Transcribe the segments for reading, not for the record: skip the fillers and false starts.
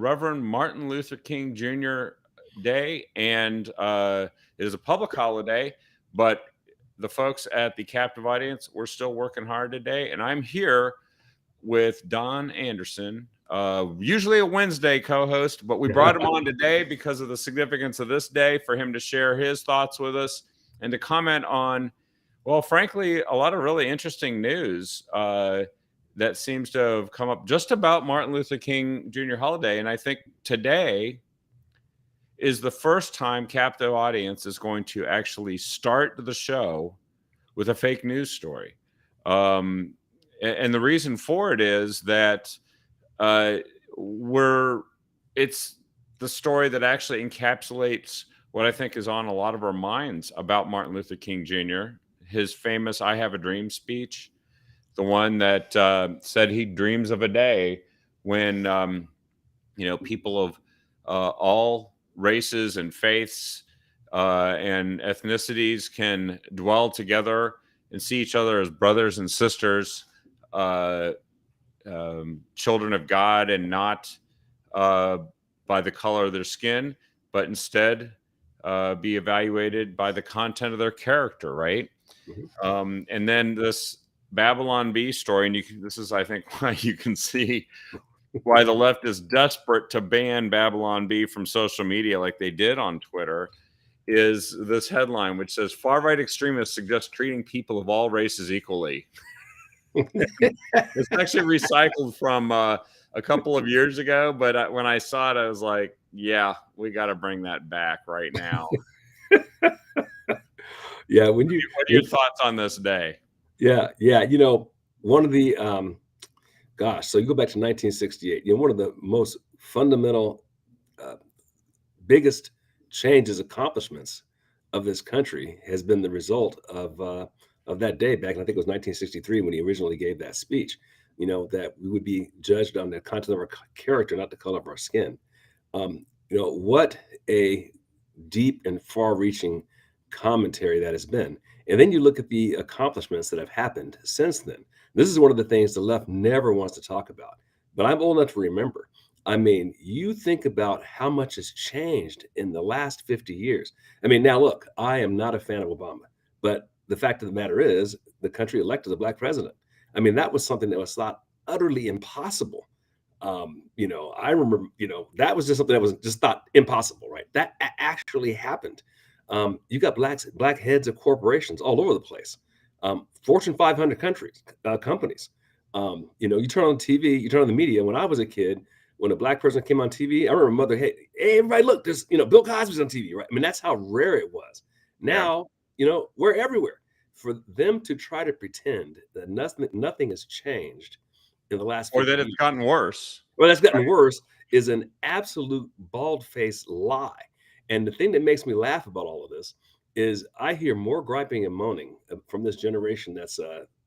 Reverend Martin Luther King Jr. Day, and it is a public holiday, but the folks at the captive audience, we're still working hard today, and I'm here with Don Anderson, usually a Wednesday co-host, but we brought him on today because of the significance of this day for him to share his thoughts with us and to comment on, well, frankly, a lot of really interesting news that seems to have come up just about Martin Luther King Jr. holiday. And I think today is the first time Captive Audience is going to actually start the show with a fake news story. And the reason for it is that uh, we're it's the story that actually encapsulates what I think is on a lot of our minds about Martin Luther King Jr. His famous "I Have a Dream" speech, the one that said he dreams of a day when people of all races and faiths and ethnicities can dwell together and see each other as brothers and sisters, uh, children of God, and not uh, by the color of their skin, but instead be evaluated by the content of their character, right? And then this Babylon Bee story, and this is, I think, why you can see why the left is desperate to ban Babylon Bee from social media like they did on Twitter, is this headline, which says far right extremists suggest treating people of all races equally. It's actually recycled from a couple of years ago, but when I saw it, I was like, yeah, we got to bring that back right now. Yeah, What are your thoughts on this day? yeah. One of the so you go back to 1968. One of the most fundamental, uh, biggest changes, accomplishments of this country has been the result of that day back. I think it was 1963 when he originally gave that speech. That we would be judged on the content of our character, not the color of our skin. What a deep and far-reaching commentary that has been. And then you look at the accomplishments that have happened since then. This is one of the things the left never wants to talk about, but I'm old enough to remember. I mean, you think about how much has changed in the last 50 years. I mean, now look, I am not a fan of Obama, but the fact of the matter is the country elected a black president. I mean, that was something that was thought utterly impossible. I remember, that was just something that was just thought impossible, right? That actually happened. You got black heads of corporations all over the place. Fortune 500 companies. You turn on TV, you turn on the media. When I was a kid, when a black person came on TV, I remember mother, hey, everybody, look, there's, Bill Cosby's on TV, right? I mean, that's how rare it was. Yeah. Now, we're everywhere. For them to try to pretend that nothing has changed in the last Or 50 that it's years, gotten worse. well, that's gotten worse, is an absolute bald-faced lie. And the thing that makes me laugh about all of this is I hear more griping and moaning from this generation that's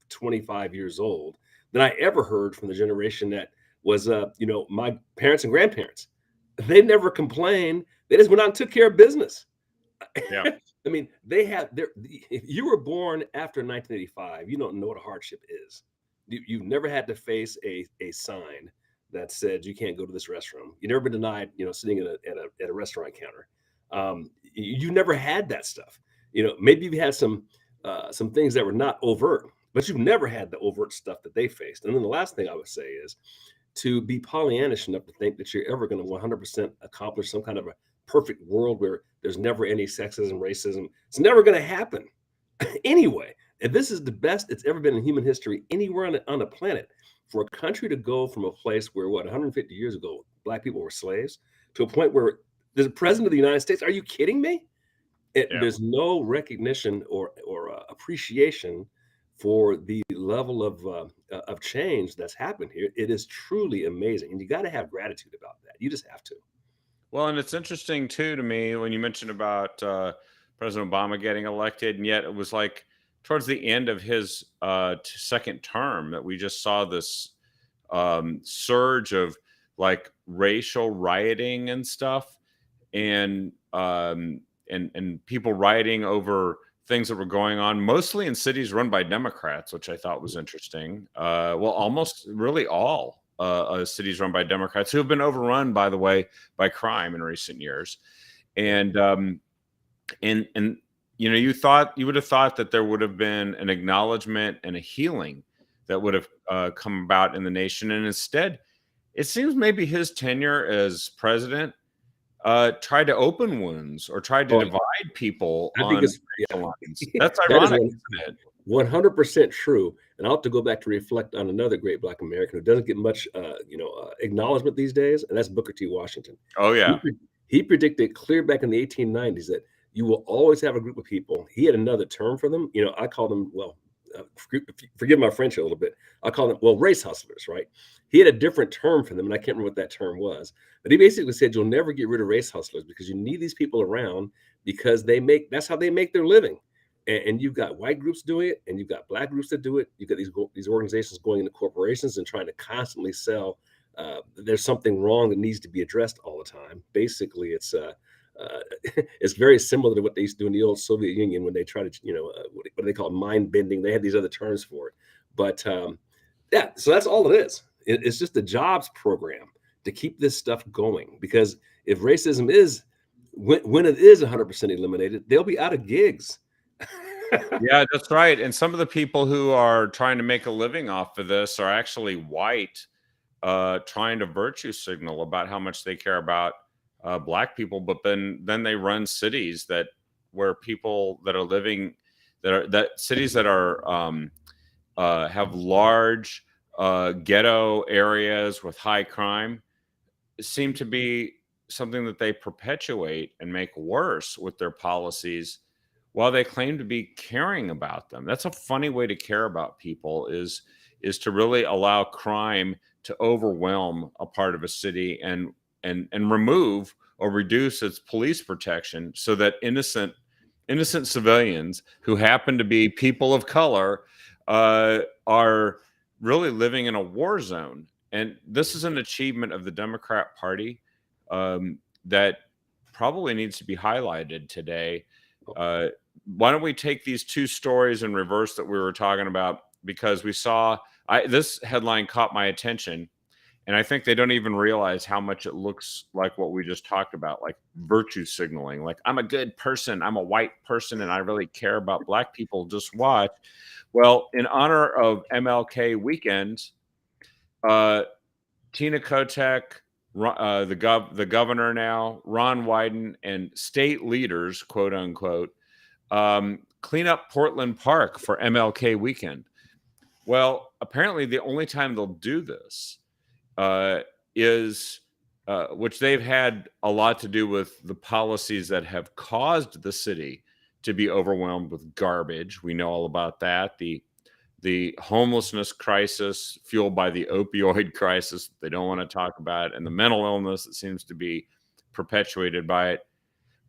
25 years old than I ever heard from the generation that was, my parents and grandparents. They never complained. They just went out and took care of business. Yeah. I mean, they have their. If you were born after 1985, you don't know what a hardship is. You've never had to face a sign that said you can't go to this restaurant. You've never been denied, sitting at a restaurant counter. You never had that stuff. Maybe you've had some things that were not overt, but you've never had the overt stuff that they faced. And then the last thing I would say is to be Pollyannish enough to think that you're ever going to 100% accomplish some kind of a perfect world where there's never any sexism, racism. It's never going to happen anyway. And this is the best it's ever been in human history anywhere on the planet. For a country to go from a place where, 150 years ago, black people were slaves, to a point where there's a president of the United States. Are you kidding me? Yeah. There's no recognition or appreciation for the level of change that's happened here. It is truly amazing, and you got to have gratitude about that. You just have to. Well, and it's interesting too to me when you mentioned about President Obama getting elected, and yet it was like towards the end of his second term that we just saw this surge of like racial rioting and stuff, and people rioting over things that were going on, mostly in cities run by Democrats, which I thought was interesting. Well, almost really all cities run by Democrats who have been overrun, by the way, by crime in recent years. And you know, you would have thought that there would have been an acknowledgement and a healing that would have come about in the nation, and instead, it seems maybe his tenure as president tried to open wounds or tried to Oh, divide people I think on it's racial lines. That's that is ironic, isn't it? 100% true. And I'll have to go back to reflect on another great Black American who doesn't get much, acknowledgement these days, and that's Booker T. Washington. Oh He, yeah, he predicted clear back in the 1890s that you will always have a group of people. He had another term for them. I call them, well, forgive my French a little bit. I call them, well, race hustlers, right? He had a different term for them, and I can't remember what that term was. But he basically said, you'll never get rid of race hustlers because you need these people around because that's how they make their living. And you've got white groups doing it, and you've got Black groups that do it. You've got these organizations going into corporations and trying to constantly sell. There's something wrong that needs to be addressed all the time. Basically, it's it's very similar to what they used to do in the old Soviet Union when they try to, what do they call it? Mind bending. They had these other terms for it. But yeah, so that's all it is. It's just a jobs program to keep this stuff going. Because if racism is, when it is 100% eliminated, they'll be out of gigs. yeah, that's right. And some of the people who are trying to make a living off of this are actually white, trying to virtue signal about how much they care about Black people, but then they run cities where people that are living cities that are have large ghetto areas with high crime seem to be something that they perpetuate and make worse with their policies while they claim to be caring about them. That's a funny way to care about people, is to really allow crime to overwhelm a part of a city and remove or reduce its police protection so that innocent civilians who happen to be people of color are really living in a war zone. And this is an achievement of the Democrat Party that probably needs to be highlighted today. Why don't we take these two stories in reverse that we were talking about? Because this headline caught my attention, and I think they don't even realize how much it looks like what we just talked about, like virtue signaling. Like, I'm a good person, I'm a white person, and I really care about Black people. Just watch. Well, in honor of MLK weekend, Tina Kotek, the governor now, Ron Wyden, and state leaders, quote unquote, clean up Portland Park for MLK weekend. Well, apparently the only time they'll do this is which they've had a lot to do with the policies that have caused the city to be overwhelmed with garbage. We know all about that. The homelessness crisis fueled by the opioid crisis they don't want to talk about, and the mental illness that seems to be perpetuated by it.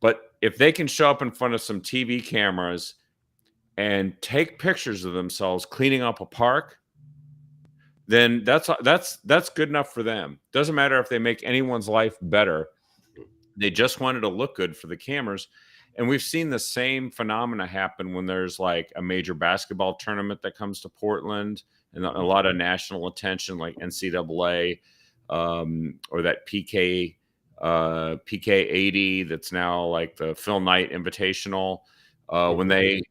But if they can show up in front of some TV cameras and take pictures of themselves cleaning up a park, then that's good enough for them. Doesn't matter if they make anyone's life better. They just wanted to look good for the cameras. And we've seen the same phenomena happen when there's like a major basketball tournament that comes to Portland, and a lot of national attention, like NCAA or that PK 80 that's now like the Phil Knight Invitational. When they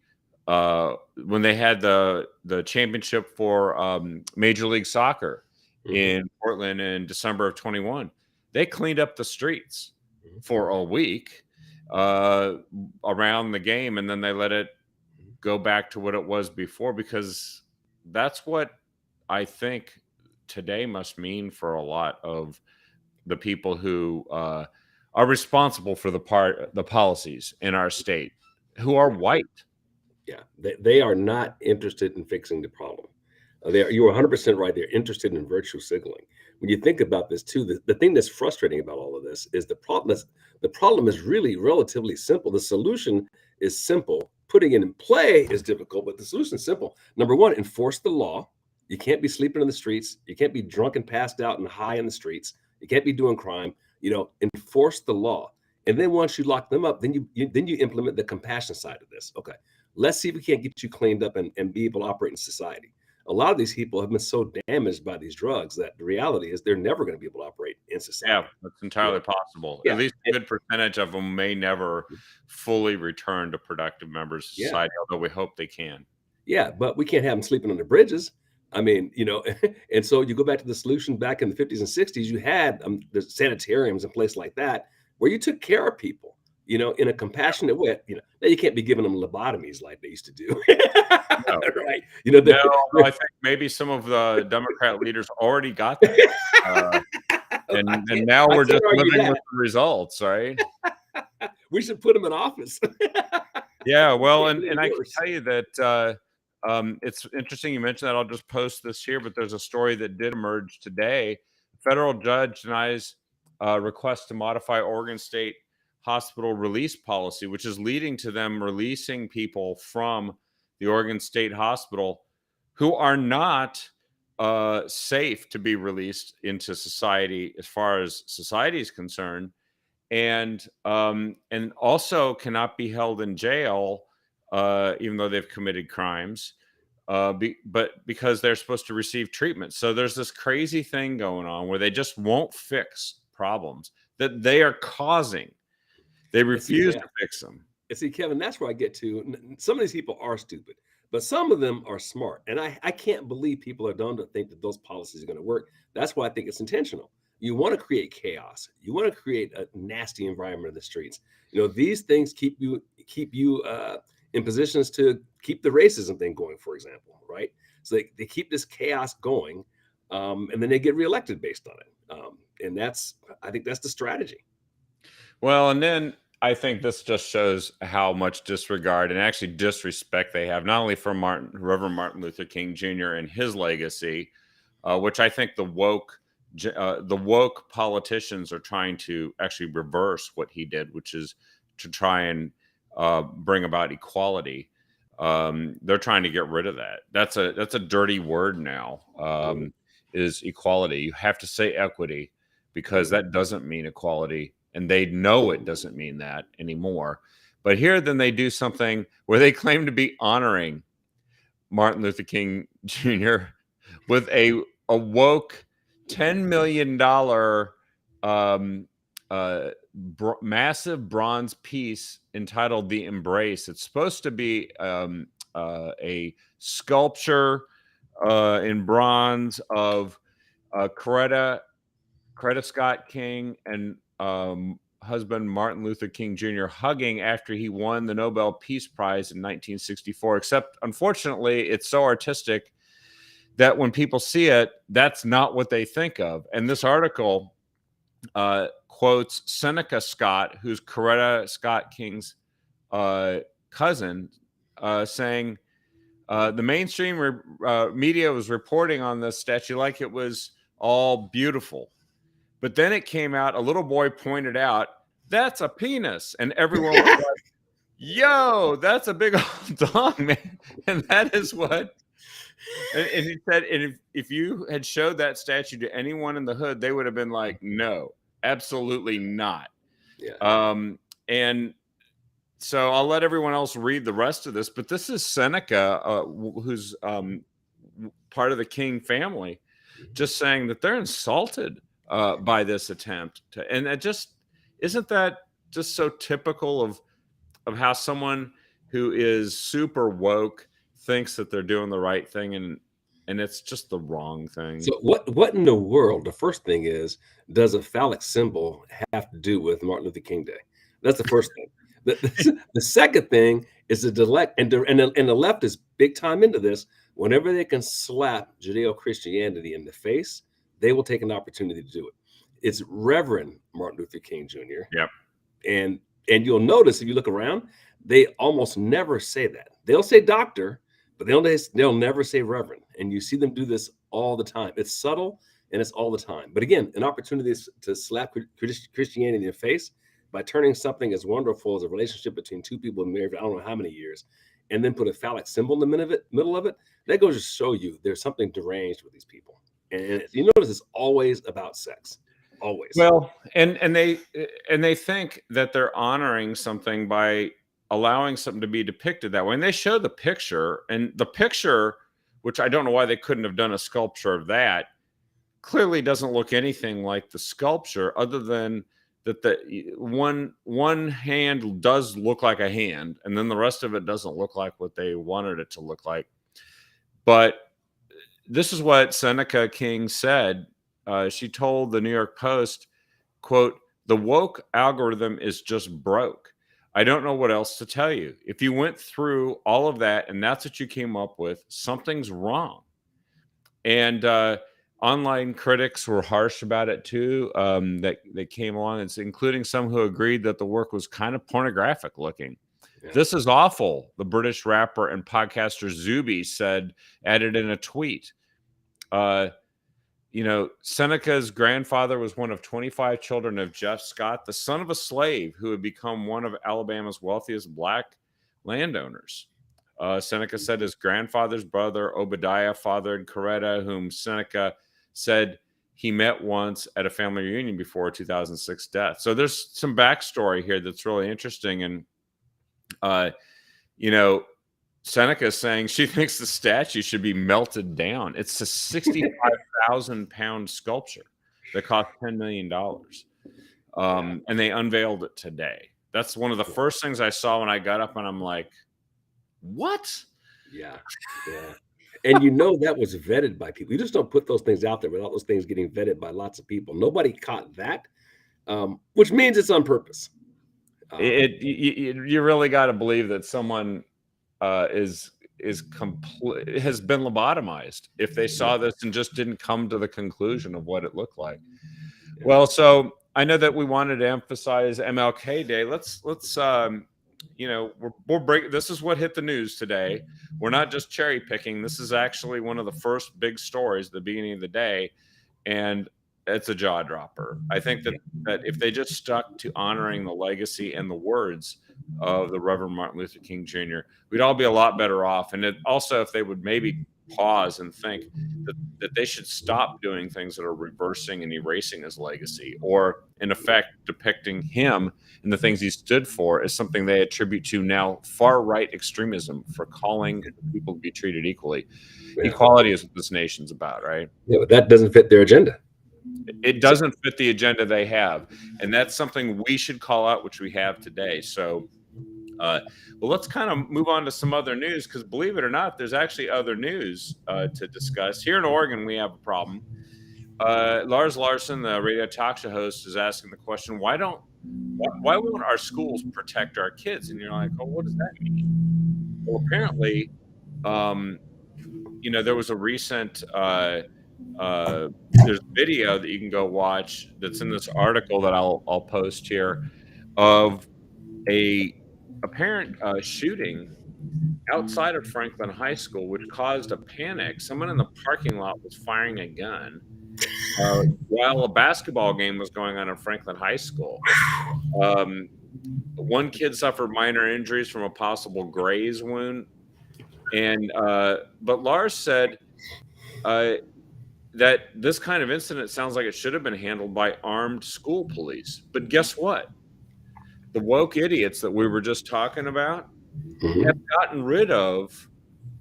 had the championship for Major League Soccer in Portland in December of 21, they cleaned up the streets for a week around the game, and then they let it go back to what it was before, because that's what I think today must mean for a lot of the people who are responsible for the policies in our state, who are white. Yeah, they are not interested in fixing the problem. You're 100% right. They're interested in virtue signaling. When you think about this too, the thing that's frustrating about all of this is the problem is really relatively simple. The solution is simple. Putting it in play is difficult, but the solution is simple. Number one, enforce the law. You can't be sleeping in the streets. You can't be drunk and passed out and high in the streets. You can't be doing crime. Enforce the law. And then once you lock them up, then you implement the compassion side of this. Okay, let's see if we can't get you cleaned up and be able to operate in society. a lot of these people have been so damaged by these drugs that the reality is they're never going to be able to operate in Yeah, society. that's You entirely know? possible. At Yeah. least a good percentage of them may never fully return to productive members of Yeah. society, although we hope they can. Yeah, but we can't have them sleeping on the bridges. I mean, and so you go back to the solution back in the 50s and 60s, you had the sanitariums and places like that where you took care of people, in a compassionate way. Now you can't be giving them lobotomies like they used to do. No. Right. No, no, I think maybe some of the Democrat leaders already got that. Uh, and now I we're can't just argue living with that. the results, right? We should put them in office. Yeah, well, Make it and I can worse. tell you that it's interesting you mentioned that. I'll just post this here, but there's a story that did emerge today. Federal judge denies request to modify Oregon State hospital release policy, which is leading to them releasing people from the Oregon State Hospital who are not safe to be released into society as far as society is concerned, and also cannot be held in jail even though they've committed crimes, but because they're supposed to receive treatment. So there's this crazy thing going on where they just won't fix problems that they are causing. They And see, refuse yeah. to fix them. And see, Kevin, that's where I get to. Some of these people are stupid, but some of them are smart. And I can't believe people are dumb to think that those policies are going to work. That's why I think it's intentional. You want to create chaos. You want to create a nasty environment in the streets. These things keep you in positions to keep the racism thing going, for example, right? So they keep this chaos going, and then they get reelected based on it. And I think that's the strategy. Well, and then I think this just shows how much disregard and actually disrespect they have, not only for Reverend Martin Luther King Jr. and his legacy, which I think the woke politicians are trying to actually reverse what he did, which is to try and bring about equality. They're trying to get rid of that. That's a dirty word now. Is equality? You have to say equity because that doesn't mean equality, and they know it doesn't mean that anymore. But here, then they do something where they claim to be honoring Martin Luther King Jr. with a woke $10 million massive bronze piece entitled "The Embrace." It's supposed to be a sculpture in bronze of Coretta Scott King and husband Martin Luther King Jr. hugging after he won the Nobel Peace Prize in 1964. Except, unfortunately, it's so artistic that when people see it, that's not what they think of. And this article quotes Seneca Scott, who's Coretta Scott King's cousin, saying the mainstream media was reporting on this statue like it was all beautiful. But then it came out, a little boy pointed out, that's a penis. And everyone was like, yo, that's a big old dong, man. And that is what. And he said, and if you had showed that statue to anyone in the hood, they would have been like, no, absolutely not. Yeah. And so I'll let everyone else read the rest of this. But this is Seneca, who's part of the King family, just saying that they're insulted by this attempt and it just isn't that just so typical of how someone who is super woke thinks that they're doing the right thing and it's just the wrong thing. So what in the world? The first thing is, does a phallic symbol have to do with Martin Luther King Day? That's the first thing. The second thing is the delect, and the left is big time into this. Whenever they can slap Judeo-Christianity in the face, they will take an opportunity to do it. It's Reverend Martin Luther King Jr. Yep. And you'll notice if you look around, they almost never say that. They'll say doctor, but they'll never say reverend. And you see them do this all the time. It's subtle and it's all the time. But again, an opportunity to slap Christianity in the face by turning something as wonderful as a relationship between two people married for I don't know how many years, and then put a phallic symbol in the middle of it. That goes to show you there's something deranged with these people. And you notice it's always about sex. Always. Well, and they think that they're honoring something by allowing something to be depicted that way. And they show the picture, and the picture which I don't know why they couldn't have done a sculpture of that, clearly doesn't look anything like the sculpture, other than that the one hand does look like a hand, and then the rest of it doesn't look like what they wanted it to look like. But this is what Seneca King said. She told the New York Post, quote, "The woke algorithm is just broke. I don't know what else to tell you. If you went through all of that and that's what you came up with, something's wrong." And online critics were harsh about it too. That came along, and including some who agreed that the work was kind of pornographic looking. Yeah. "This is awful," the British rapper and podcaster Zuby said, added in a tweet. Seneca's grandfather was one of 25 children of Jeff Scott, the son of a slave who had become one of Alabama's wealthiest black landowners. Seneca said his grandfather's brother, Obadiah, fathered Coretta, whom Seneca said he met once at a family reunion before 2006 death. So there's some backstory here that's really interesting. And, Seneca is saying she thinks the statue should be melted down. It's a 65,000-pound sculpture that cost $10 million. And they unveiled it today. That's one of the first things I saw when I got up, and I'm like, what? Yeah. And that was vetted by people. You just don't put those things out there without those things getting vetted by lots of people. Nobody caught that, which means it's on purpose. You really got to believe that someone has been lobotomized if they saw this and just didn't come to the conclusion of what it looked like. Yeah. Well, so I know that we wanted to emphasize MLK Day. Let's we're breaking. This is what hit the news today. We're not just cherry picking. This is actually one of the first big stories at the beginning of the day, and it's a jaw dropper. I think that if they just stuck to honoring the legacy and the words of the Reverend Martin Luther King Jr., we'd all be a lot better off. And also, if they would maybe pause and think that they should stop doing things that are reversing and erasing his legacy, or in effect depicting him and the things he stood for as something they attribute to now far-right extremism for calling people to be treated equally. Yeah. Equality is what this nation's about, right? Yeah, but that doesn't fit their agenda. It doesn't fit the agenda they have. And that's something we should call out, which we have today. So, let's kind of move on to some other news, because believe it or not, there's actually other news to discuss. Here in Oregon, we have a problem. Lars Larson, the radio talk show host, is asking the question, why won't our schools protect our kids? And you're like, oh, what does that mean? Well, apparently, there was a recent there's video that you can go watch that's in this article that I'll post here of a apparent shooting outside of Franklin High School, which caused a panic. Someone in the parking lot was firing a gun while a basketball game was going on in Franklin High School. One kid suffered minor injuries from a possible graze wound, and but Lars said that this kind of incident sounds like it should have been handled by armed school police. But guess what? The woke idiots that we were just talking about have gotten rid of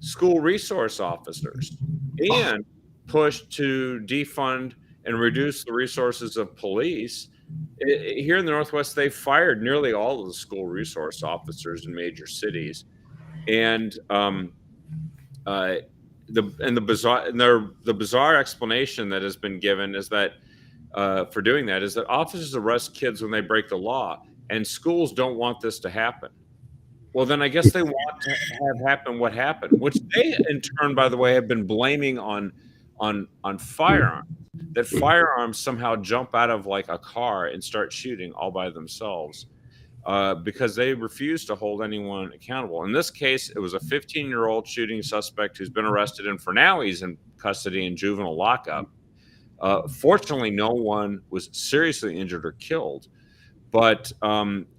school resource officers and pushed to defund and reduce the resources of police. Here in the Northwest, they fired nearly all of the school resource officers in major cities. And the bizarre explanation that has been given is that for doing that is that officers arrest kids when they break the law, and schools don't want this to happen. Well, then I guess they want to have happen what happened, which they in turn, by the way, have been blaming on firearms. That firearms somehow jump out of like a car and start shooting all by themselves. Because they refuse to hold anyone accountable. In this case, it was a 15-year-old shooting suspect who's been arrested, and for now he's in custody in juvenile lockup. Fortunately, no one was seriously injured or killed, but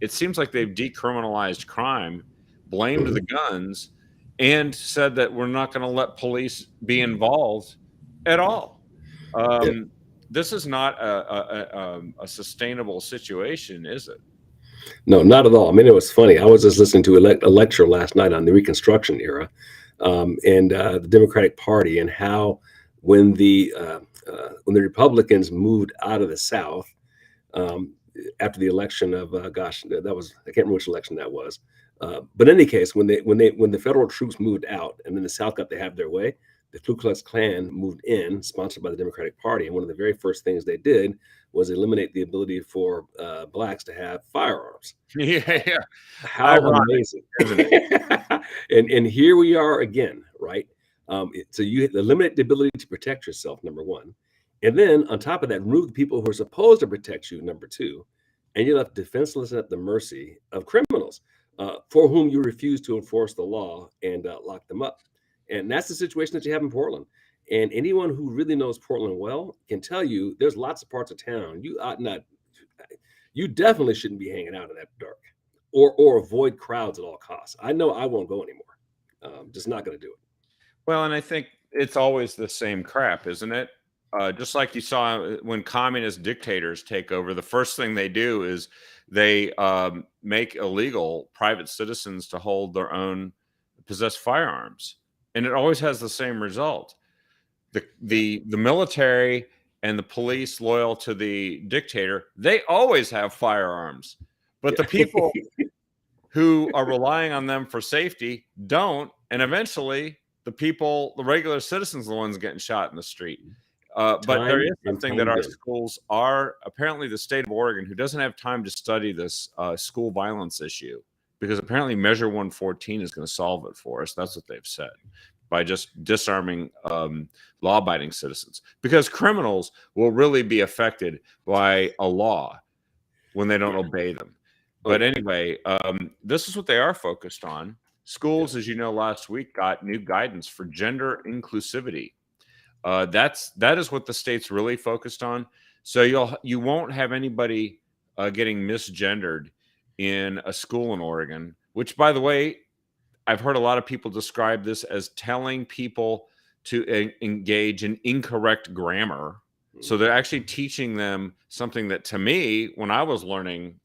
it seems like they've decriminalized crime, blamed the guns, and said that we're not going to let police be involved at all. This is not a sustainable situation, is it? No, not at all. I mean, it was funny. I was just listening to a lecture last night on the Reconstruction era and the Democratic Party, and how when the Republicans moved out of the South um, after the election of gosh, that was, I can't remember which election that was. But in any case, when the federal troops moved out, and then the South got to have their way, the Ku Klux Klan moved in, sponsored by the Democratic Party, and one of the very first things they did was eliminate the ability for blacks to have firearms. Yeah, yeah. How Ironic, amazing, isn't it? and here we are again, right? So you eliminate the ability to protect yourself, number one, and then on top of that, remove the people who are supposed to protect you, number two, and you're left defenseless and at the mercy of criminals for whom you refuse to enforce the law and lock them up. And that's the situation that you have in Portland. And anyone who really knows Portland well can tell you there's lots of parts of town you ought not, you definitely shouldn't be hanging out in that dark, or avoid crowds at all costs. I know I won't go anymore. Just not going to do it. Well, and I think it's always the same crap, isn't it? Just like you saw when communist dictators take over, the first thing they do is they make illegal private citizens to hold their own, possess firearms, and it always has the same result. The military and the police loyal to the dictator, they always have firearms, but the people who are relying on them for safety don't, and eventually the regular citizens are the ones getting shot in the street. But there Time is and something time that our again. schools are, apparently the state of Oregon, who doesn't have time to study this school violence issue, because apparently Measure 114 is going to solve it for us. That's what they've said, by just disarming law-abiding citizens, because criminals will really be affected by a law when they don't obey them. But anyway, this is what they are focused on. Schools, as you know, last week got new guidance for gender inclusivity. That is what the state's really focused on. So you won't have anybody getting misgendered in a school in Oregon. Which, by the way, I've heard a lot of people describe this as telling people to engage in incorrect grammar. So they're actually teaching them something that, to me, when I was learning,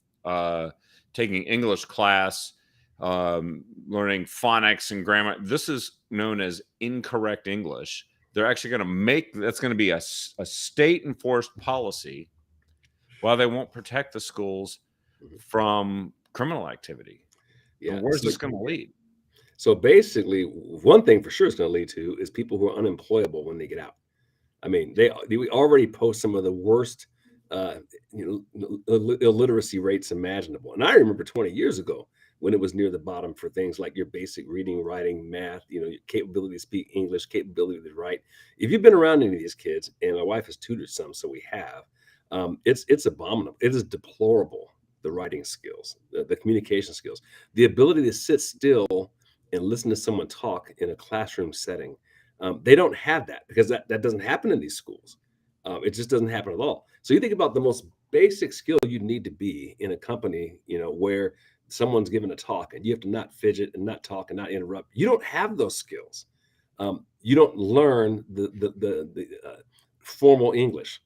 taking English class, learning phonics and grammar, this is known as incorrect English. They're actually going to make, that's going to be a state enforced policy, while they won't protect the schools from criminal activity. Yeah. And where's this going to lead? So basically, one thing for sure it's going to lead to is people who are unemployable when they get out. I mean, we already post some of the worst illiteracy rates imaginable. And I remember 20 years ago when it was near the bottom for things like your basic reading, writing, math, your capability to speak English, capability to write. If you've been around any of these kids, and my wife has tutored some, so we have, it's abominable. It is deplorable. The writing skills, the communication skills, the ability to sit still and listen to someone talk in a classroom setting. They don't have that, because that doesn't happen in these schools. It just doesn't happen at all. So you think about the most basic skill you need to be in a company, where someone's giving a talk and you have to not fidget and not talk and not interrupt. You don't have those skills. You don't learn the formal English.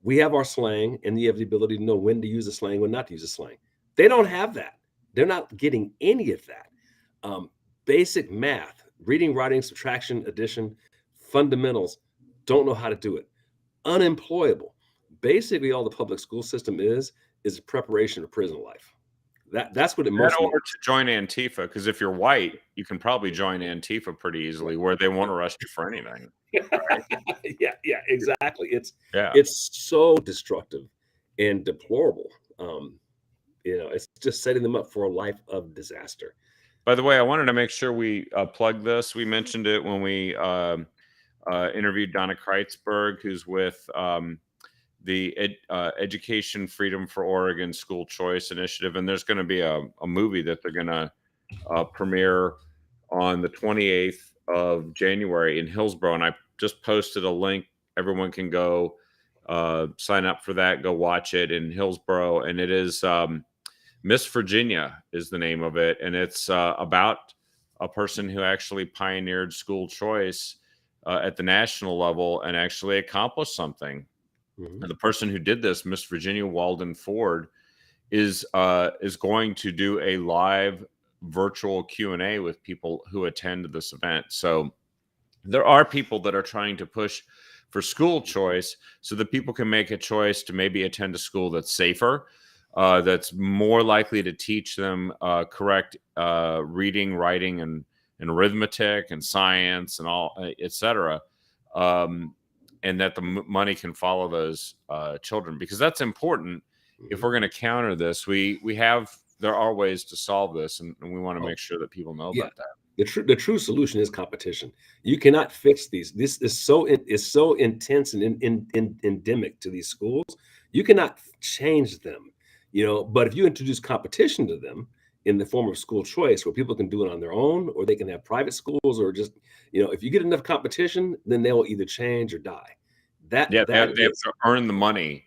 We have our slang, and you have the ability to know when to use a slang, when not to use a slang. They don't have that. They're not getting any of that. Basic math, reading, writing, subtraction, addition, fundamentals, don't know how to do it. Unemployable. Basically, all the public school system is a preparation for prison life. That's what it mostly. Or to join Antifa, because if you're white, you can probably join Antifa pretty easily, where they won't arrest you for anything. Right? yeah, exactly. It's so destructive and deplorable. It's just setting them up for a life of disaster. By the way, I wanted to make sure we plug this. We mentioned it when we interviewed Donna Kreitzberg, who's with the Education Freedom for Oregon School Choice Initiative. And there's going to be a movie that they're going to premiere on the 28th of January in Hillsborough. And I just posted a link. Everyone can go sign up for that, go watch it in Hillsborough. And it is Miss Virginia is the name of it. And it's about a person who actually pioneered school choice at the national level and actually accomplished something. And the person who did this, Miss Virginia Walden Ford, is going to do a live virtual Q&A with people who attend this event. So there are people that are trying to push for school choice so that people can make a choice to maybe attend a school that's safer, that's more likely to teach them correct reading, writing, and arithmetic and science and all, et cetera. And that the money can follow those children, because that's important. If we're going to counter this, there are ways to solve this, and we want to make sure that people know about that. The true solution is competition. You cannot fix these. This is so intense and endemic to these schools. You cannot change them, but if you introduce competition to them in the form of school choice, where people can do it on their own, or they can have private schools, or just, if you get enough competition, then they will either change or die. They have to earn the money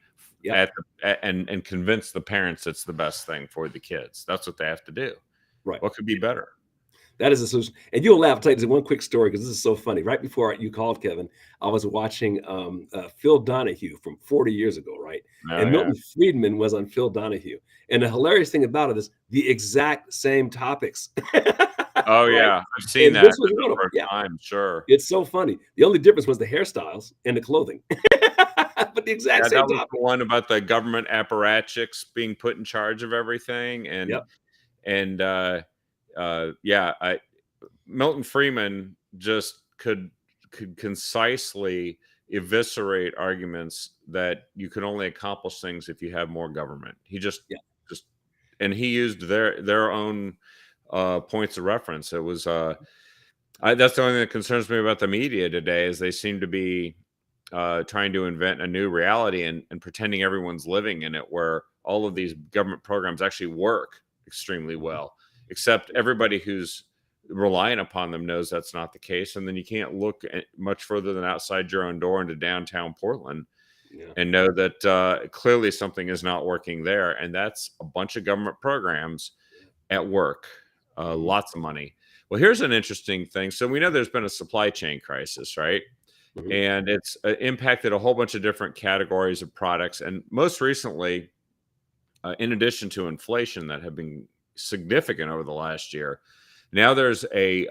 and convince the parents it's the best thing for the kids. That's what they have to do. Right. What could be better? That is a solution. And you'll laugh. I'll tell you one quick story, because this is so funny. Right before you called, Kevin, I was watching Phil Donahue from 40 years ago, right? And Milton Friedman was on Phil Donahue. And the hilarious thing about it is the exact same topics. Oh, right? yeah. I've seen that a number of times, sure. It's so funny. The only difference was the hairstyles and the clothing. But the exact same topic. The one about the government apparatchiks being put in charge of everything. And Milton Friedman just could concisely eviscerate arguments that you can only accomplish things if you have more government. He and he used their own points of reference. It was that's the only thing that concerns me about the media today, is they seem to be trying to invent a new reality and pretending everyone's living in it, where all of these government programs actually work extremely well, except everybody who's relying upon them knows that's not the case. And then you can't look much further than outside your own door into downtown Portland and know that clearly something is not working there. And that's a bunch of government programs at work, lots of money. Well, here's an interesting thing. So we know there's been a supply chain crisis, right? And it's impacted a whole bunch of different categories of products. And most recently, in addition to inflation that have been significant over the last year, now there's a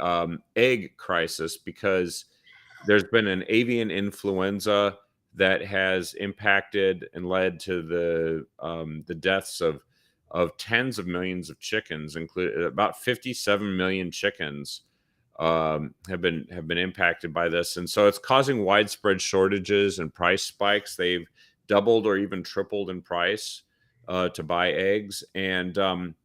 egg crisis, because there's been an avian influenza that has impacted and led to the deaths of tens of millions of chickens, including about 57 million chickens have been impacted by this. And so it's causing widespread shortages and price spikes. They've doubled or even tripled in price to buy eggs. And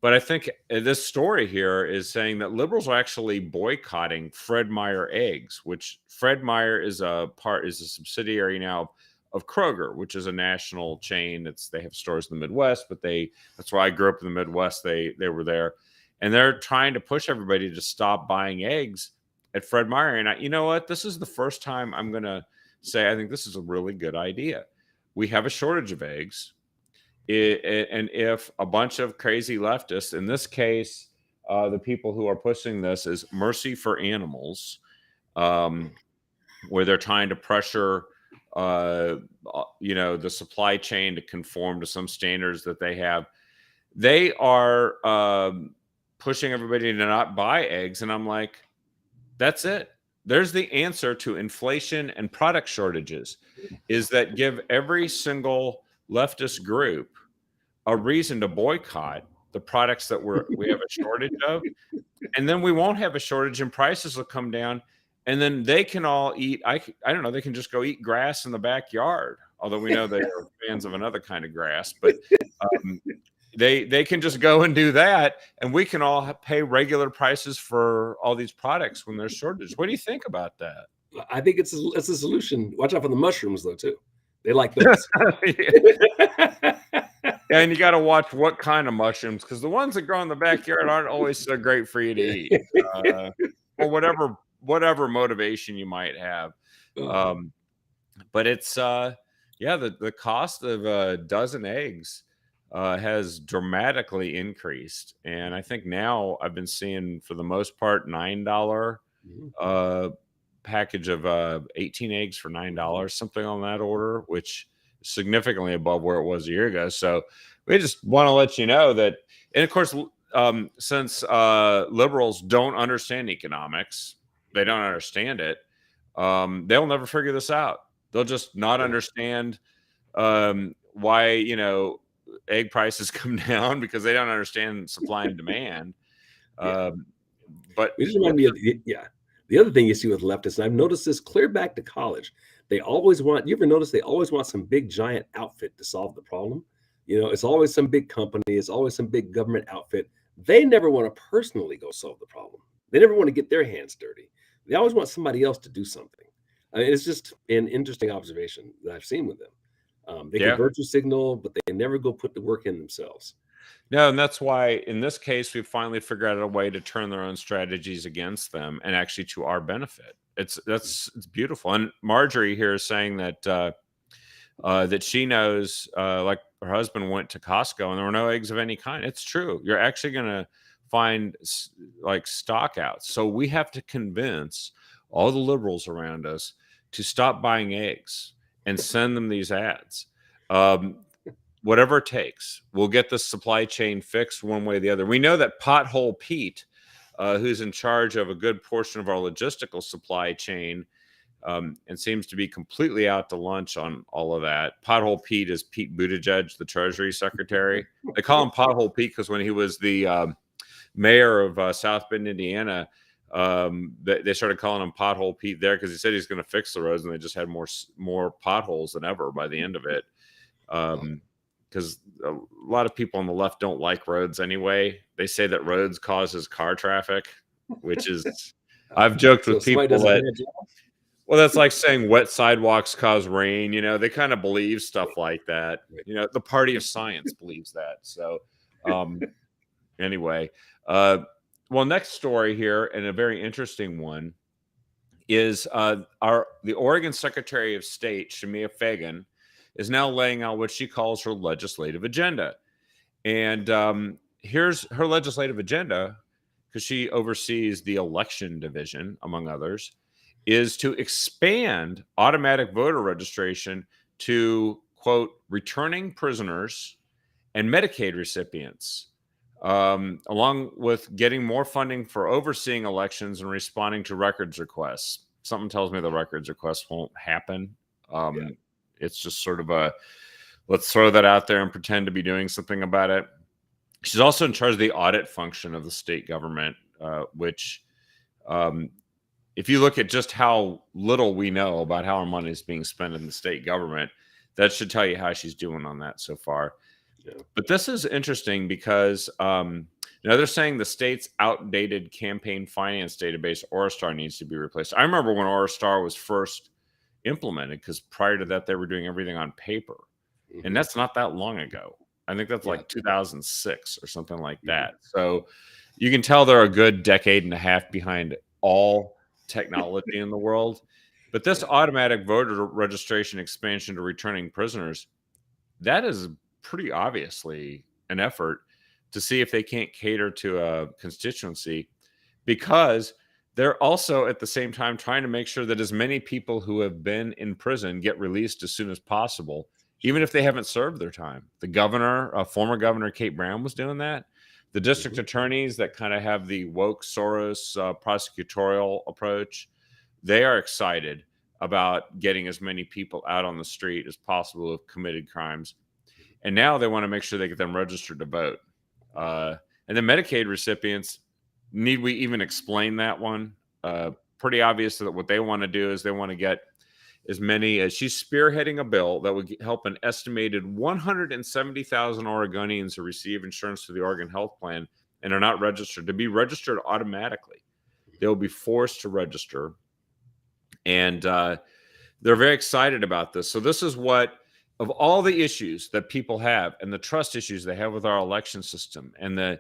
but I think this story here is saying that liberals are actually boycotting Fred Meyer eggs, which Fred Meyer is a subsidiary now of Kroger, which is a national chain. They have stores in the Midwest, but that's why I grew up in the Midwest. They were there, and they're trying to push everybody to stop buying eggs at Fred Meyer. And you know what? This is the first time I'm going to say I think this is a really good idea. We have a shortage of eggs. And if a bunch of crazy leftists, in this case, the people who are pushing this is Mercy for Animals, where they're trying to pressure, the supply chain to conform to some standards that they have. They are pushing everybody to not buy eggs. And I'm like, that's it. There's the answer to inflation and product shortages, is that give every single leftist group a reason to boycott the products that we have a shortage of, and then we won't have a shortage and prices will come down, and then they can all eat. I don't know. They can just go eat grass in the backyard. Although we know they are fans of another kind of grass, but they can just go and do that, and we can all pay regular prices for all these products when there's shortages. What do you think about that? I think it's a solution. Watch out for the mushrooms, though, too. They like those. And you got to watch what kind of mushrooms, because the ones that grow in the backyard aren't always so great for you to eat, or whatever motivation you might have. But it's the cost of a dozen eggs has dramatically increased, and I think now I've been seeing, for the most part, $9 package of 18 eggs for $9, something on that order, which is significantly above where it was a year ago. So we just want to let you know that, and of course, since liberals don't understand economics, they don't understand it. They'll never figure this out. They'll just not understand why egg prices come down, because they don't understand supply and demand. But it just reminded me of the other thing you see with leftists, and I've noticed this clear back to college. They always want, you ever notice they always want some big giant outfit to solve the problem? It's always some big company, it's always some big government outfit. They never want to personally go solve the problem. They never want to get their hands dirty. They always want somebody else to do something. I mean, it's just an interesting observation that I've seen with them. They can virtue signal, but they never go put the work in themselves. No, and that's why in this case we finally figured out a way to turn their own strategies against them, and actually to our benefit. It's beautiful. And Marjorie here is saying that that she knows, like her husband went to Costco and there were no eggs of any kind. It's true. You're actually going to find like stockouts. So we have to convince all the liberals around us to stop buying eggs and send them these ads. Whatever it takes, we'll get the supply chain fixed one way or the other. We know that Pothole Pete, who's in charge of a good portion of our logistical supply chain, and seems to be completely out to lunch on all of that. Pothole Pete is Pete Buttigieg, the Treasury Secretary. They call him Pothole Pete because when he was the mayor of South Bend, Indiana, they started calling him Pothole Pete there because he said he's going to fix the roads, and they just had more potholes than ever by the end of it. Because a lot of people on the left don't like roads anyway. They say that roads causes car traffic, which is, I've joked with people that, well, that's like saying wet sidewalks cause rain. They kind of believe stuff like that. The party of science believes that. So anyway, well, next story here, and a very interesting one, is the Oregon Secretary of State, Shemia Fagan, is now laying out what she calls her legislative agenda. And here's her legislative agenda, because she oversees the election division, among others, is to expand automatic voter registration to, quote, returning prisoners and Medicaid recipients, along with getting more funding for overseeing elections and responding to records requests. Something tells me the records requests won't happen. It's just sort of let's throw that out there and pretend to be doing something about it. She's also in charge of the audit function of the state government, which, if you look at just how little we know about how our money is being spent in the state government, that should tell you how she's doing on that so far. But this is interesting because they're saying the state's outdated campaign finance database, Orastar, needs to be replaced. I remember when Orastar was first implemented, because prior to that they were doing everything on paper, and that's not that long ago. I think that's like 2006 or something like that. So you can tell they're a good decade and a half behind all technology in the world. But this automatic voter registration expansion to returning prisoners, that is pretty obviously an effort to see if they can't cater to a constituency, because they're also at the same time trying to make sure that as many people who have been in prison get released as soon as possible, even if they haven't served their time. The governor, former governor Kate Brown, was doing that. The district attorneys that kind of have the woke Soros prosecutorial approach, they are excited about getting as many people out on the street as possible who've committed crimes. And now they want to make sure they get them registered to vote. And then Medicaid recipients, need we even explain that one? Pretty obvious that what they want to do is they want to get as many as she's spearheading a bill that would help an estimated 170,000 Oregonians who receive insurance through the Oregon Health Plan and are not registered to be registered automatically. They'll be forced to register. And they're very excited about this. So this is what, of all the issues that people have and the trust issues they have with our election system and the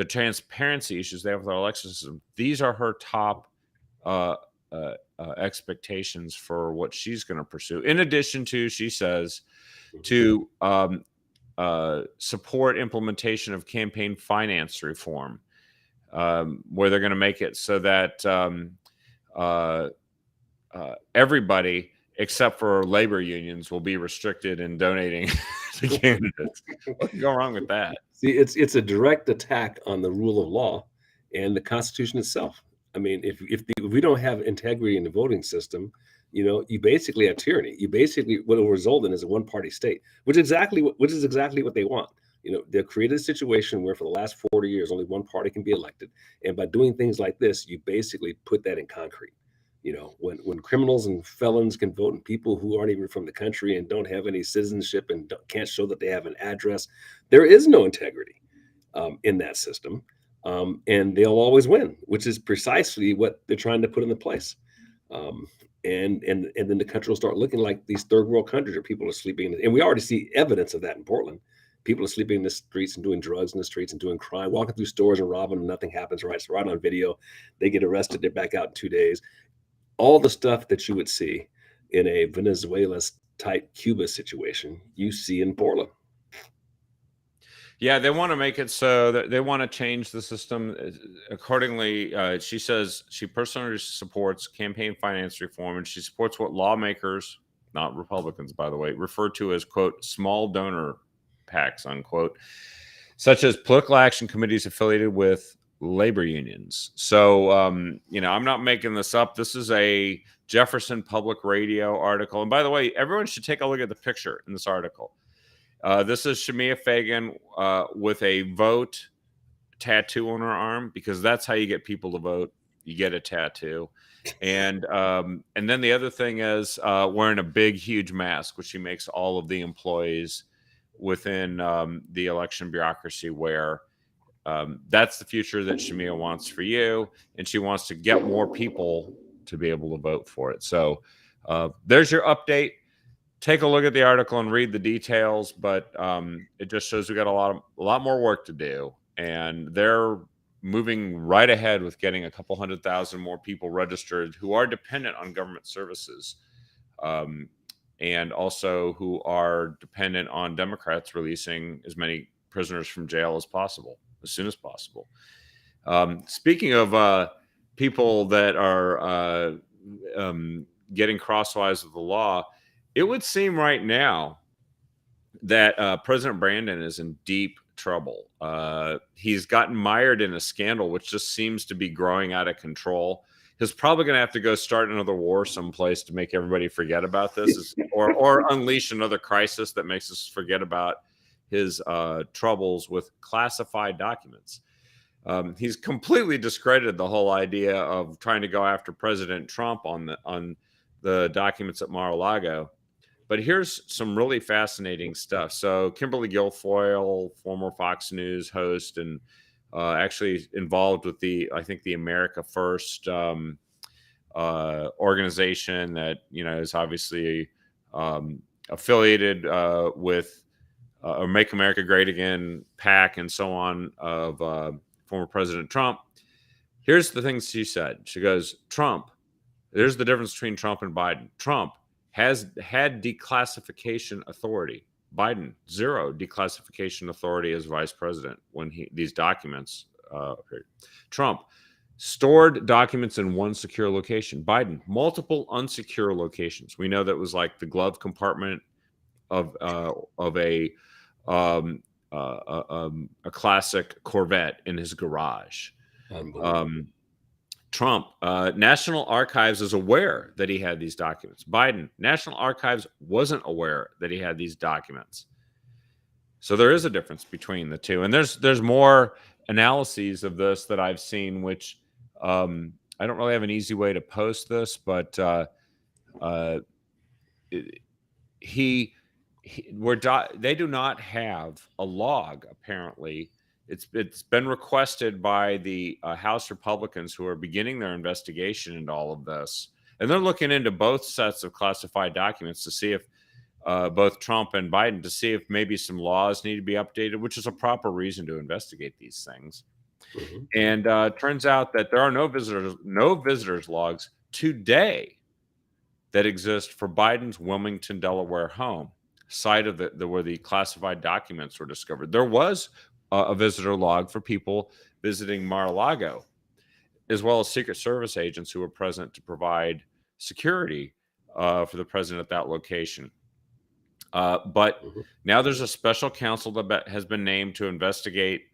transparency issues they have with our election system, these are her top expectations for what she's going to pursue. In addition to, she says, to support implementation of campaign finance reform, where they're going to make it so that everybody except for labor unions will be restricted in donating to candidates. What can go wrong with that? See, it's a direct attack on the rule of law and the Constitution itself. I mean, if we don't have integrity in the voting system, you basically have tyranny. You basically what will result in is a one-party state, which is exactly what they want. They've created a situation where for the last 40 years only one party can be elected, and by doing things like this, you basically put that in concrete. When criminals and felons can vote, and people who aren't even from the country and don't have any citizenship and can't show that they have an address, there is no integrity in that system, and they'll always win, which is precisely what they're trying to put into place. Um, and then the country will start looking like these third world countries where people are sleeping, and we already see evidence of that in Portland. People are sleeping in the streets and doing drugs in the streets and doing crime, walking through stores and robbing, and nothing happens. Right, it's right on video. They get arrested. They're back out in 2 days. All the stuff that you would see in a Venezuela type Cuba situation, you see in Portland. Yeah, they want to make it so that they want to change the system accordingly. She says she personally supports campaign finance reform, and she supports what lawmakers, not Republicans, by the way, refer to as, quote, small donor PACs, unquote, such as political action committees affiliated with labor unions. So, I'm not making this up. This is a Jefferson Public Radio article. And by the way, everyone should take a look at the picture in this article. This is Shemia Fagan with a vote tattoo on her arm, because that's how you get people to vote. You get a tattoo. And then the other thing is wearing a big, huge mask, which she makes all of the employees within the election bureaucracy wear. That's the future that Shemia wants for you, and she wants to get more people to be able to vote for it. So there's your update. Take a look at the article and read the details, but it just shows we got a lot more work to do, and they're moving right ahead with getting a couple 100,000 more people registered who are dependent on government services, and also who are dependent on Democrats releasing as many prisoners from jail as possible, as soon as possible. Speaking of people that are getting crosswise with the law, it would seem right now that President Brandon is in deep trouble. He's gotten mired in a scandal which just seems to be growing out of control. He's probably going to have to go start another war someplace to make everybody forget about this, or unleash another crisis that makes us forget about his troubles with classified documents. He's completely discredited the whole idea of trying to go after President Trump on the documents at Mar-a-Lago. But here's some really fascinating stuff. So Kimberly Guilfoyle, former Fox News host, and actually involved with the America First organization that is obviously affiliated with or Make America Great Again PAC and so on of former President Trump. Here's the things she said. She goes, Trump. There's the difference between Trump and Biden. Trump has had declassification authority. Biden, zero declassification authority as vice president when these documents appeared. Trump stored documents in one secure location. Biden, multiple unsecure locations. We know that was like the glove compartment of a classic Corvette in his garage. Trump, National Archives is aware that he had these documents. Biden, National Archives wasn't aware that he had these documents. So there is a difference between the two. And there's more analyses of this that I've seen, which I don't really have an easy way to post this, but they do not have a log, apparently. It's been requested by the House Republicans, who are beginning their investigation into all of this, and they're looking into both sets of classified documents to see if both Trump and Biden, to see if maybe some laws need to be updated, which is a proper reason to investigate these things. Mm-hmm. And turns out that there are no visitors logs today that exist for Biden's Wilmington, Delaware home, site of where the classified documents were discovered. There was a visitor log for people visiting Mar-a-Lago, as well as Secret Service agents who were present to provide security for the president at that location. But Mhm. now there's a special counsel that has been named to investigate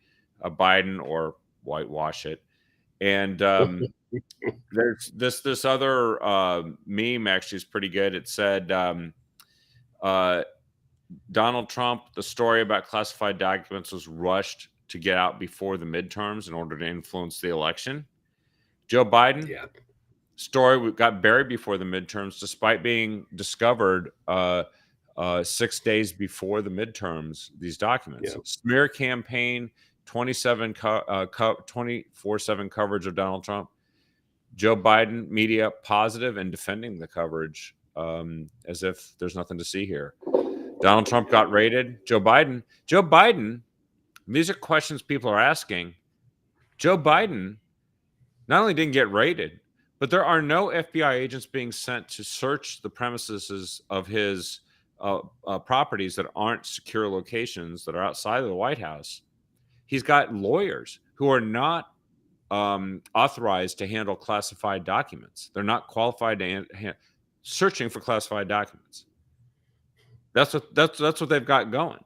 Biden or whitewash it. And there's this other meme actually is pretty good. It said uh, Donald Trump, the story about classified documents was rushed to get out before the midterms in order to influence the election. Joe Biden, Yeah. story got buried before the midterms, despite being discovered 6 days before the midterms. These documents, Yeah. smear campaign, 24/7 coverage of Donald Trump. Joe Biden media positive and defending the coverage as if there's nothing to see here. Donald Trump got raided. Joe Biden. These are questions people are asking. Joe Biden not only didn't get raided, but there are no FBI agents being sent to search the premises of his properties that aren't secure locations that are outside of the White House. He's got lawyers who are not authorized to handle classified documents. They're not qualified to searching for classified documents. That's what they've got going.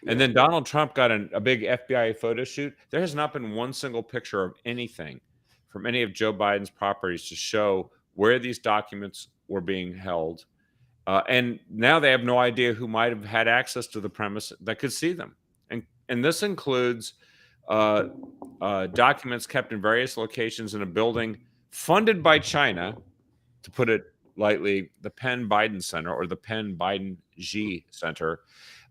And Yeah. then Donald Trump got a big FBI photo shoot. There has not been one single picture of anything from any of Joe Biden's properties to show where these documents were being held. And now they have no idea who might have had access to the premise that could see them. And this includes documents kept in various locations in a building funded by China, to put it lightly, the Penn Biden Center or the Penn Biden Xi Center.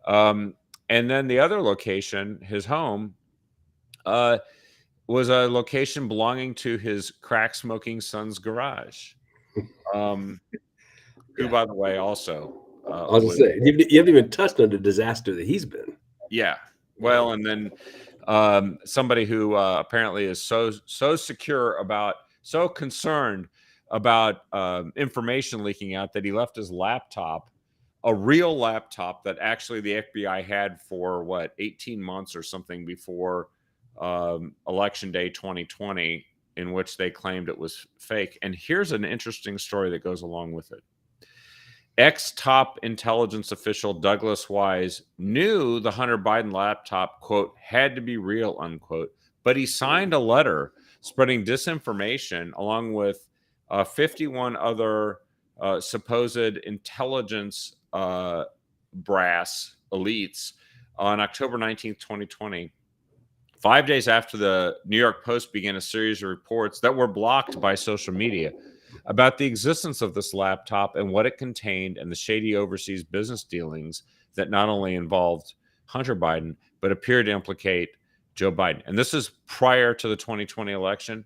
And then the other location, his home, was a location belonging to his crack smoking son's garage. Who, Yeah. by the way, also I was gonna say, you haven't even touched on the disaster that he's been. yeah. Well, and then somebody who apparently is so secure about, so concerned about information leaking out that he left his laptop, a real laptop that actually the FBI had for 18 months or something before election day 2020, in which they claimed it was fake. And here's an interesting story that goes along with it. Ex-top intelligence official Douglas Wise knew the Hunter Biden laptop, quote, had to be real, unquote, but he signed a letter spreading disinformation along with 51 other supposed intelligence brass elites on October 19th, 2020, 5 days after the New York Post began a series of reports that were blocked by social media about the existence of this laptop and what it contained and the shady overseas business dealings that not only involved Hunter Biden, but appeared to implicate Joe Biden. And this is prior to the 2020 election.